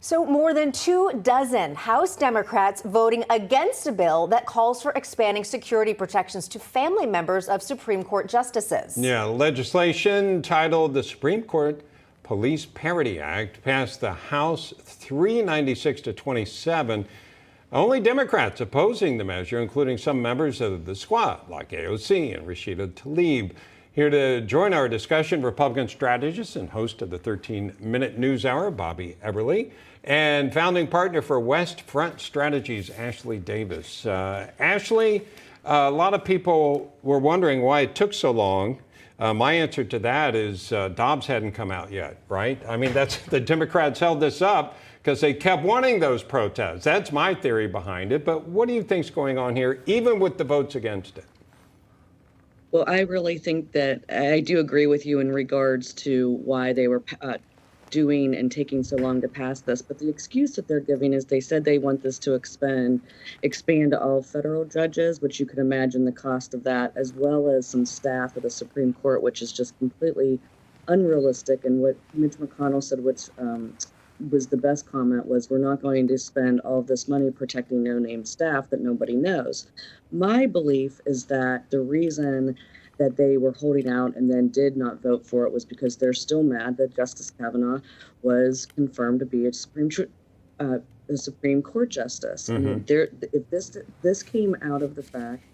So more than 24 House Democrats voting against a bill that calls for expanding security protections to family members of Supreme Court justices. Yeah, legislation titled the Supreme Court Police Parity Act passed the House 396 to 27. Only Democrats opposing the measure, including some members of the squad like AOC and Rashida Tlaib. Here to join our discussion, Republican strategist and host of the 13-minute news hour, Bobby Eberle, and founding partner for West Front Strategies, Ashley Davis. Ashley, a lot of people were wondering why it took so long. My answer to that is Dobbs hadn't come out yet, right? I mean, that's the Democrats held this up because they kept wanting those protests. That's my theory behind it. But what do you think's going on here, even with the votes against it? Well, I really think that I do agree with you in regards to why they were doing and taking so long to pass this. But the excuse that they're giving is they said they want this to expand to all federal judges, which you can imagine the cost of that, as well as some staff at the Supreme Court, which is just completely unrealistic. And what Mitch McConnell said, which was the best comment, was we're not going to spend all of this money protecting no-name staff that nobody knows. My belief is that the reason that they were holding out and then did not vote for it was because they're still mad that Justice Kavanaugh was confirmed to be a Supreme Court justice. Mm-hmm. I mean, if this came out of the fact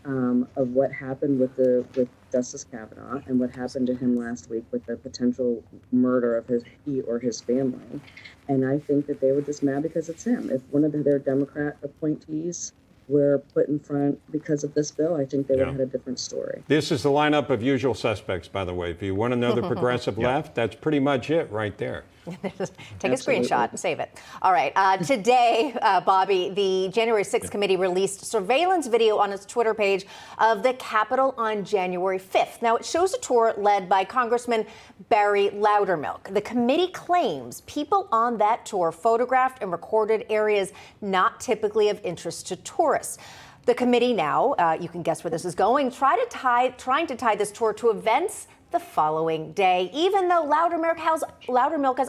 of what happened with Justice Kavanaugh and what happened to him last week with the potential murder of he or his family, and I think that they were just mad because it's him. If one of their Democrat appointees were put in front because of this bill, I think they would have had a different story. This is the lineup of usual suspects, by the way. If you want to know the progressive left, that's pretty much it right there. Take a screenshot and save it. All right. Today, Bobby, the January 6th committee released surveillance video on its Twitter page of the Capitol on January 5th. Now, it shows a tour led by Congressman Barry Loudermilk. The committee claims people on that tour photographed and recorded areas not typically of interest to tourists. The committee now, you can guess where this is going, trying to tie this tour to events the following day, even though Loudermilk has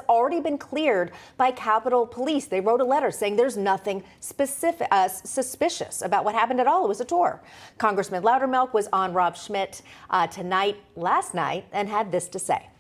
already been cleared by Capitol Police. They wrote a letter saying there's nothing suspicious about what happened at all. It was a tour. Congressman Loudermilk was on Rob Schmidt last night, and had this to say.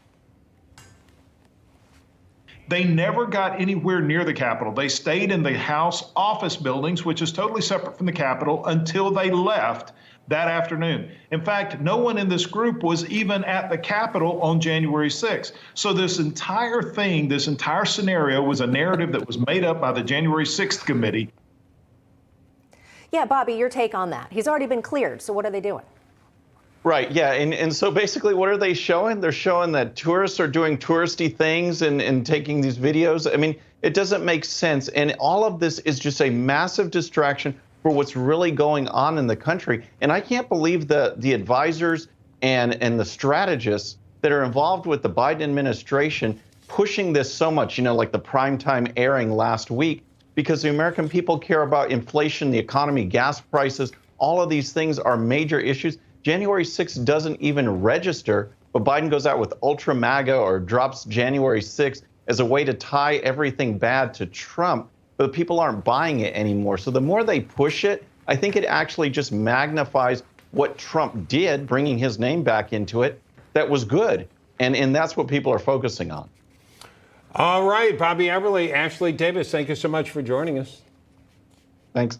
They never got anywhere near the Capitol. They stayed in the House office buildings, which is totally separate from the Capitol, until they left that afternoon. In fact, no one in this group was even at the Capitol on January 6th. So this entire thing, this entire scenario was a narrative that was made up by the January 6th committee. Yeah, Bobby, your take on that. He's already been cleared, so what are they doing? Right, yeah, and so basically what are they showing? They're showing that tourists are doing touristy things and taking these videos. I mean, it doesn't make sense. And all of this is just a massive distraction for what's really going on in the country. And I can't believe the advisors and the strategists that are involved with the Biden administration pushing this so much, like the primetime airing last week, because the American people care about inflation, the economy, gas prices. All of these things are major issues. January 6th doesn't even register, but Biden goes out with ultra MAGA or drops January 6th as a way to tie everything bad to Trump. But people aren't buying it anymore. So the more they push it, I think it actually just magnifies what Trump did, bringing his name back into it. That was good. And that's what people are focusing on. All right, Bobby Eberle, Ashley Davis, thank you so much for joining us. Thanks.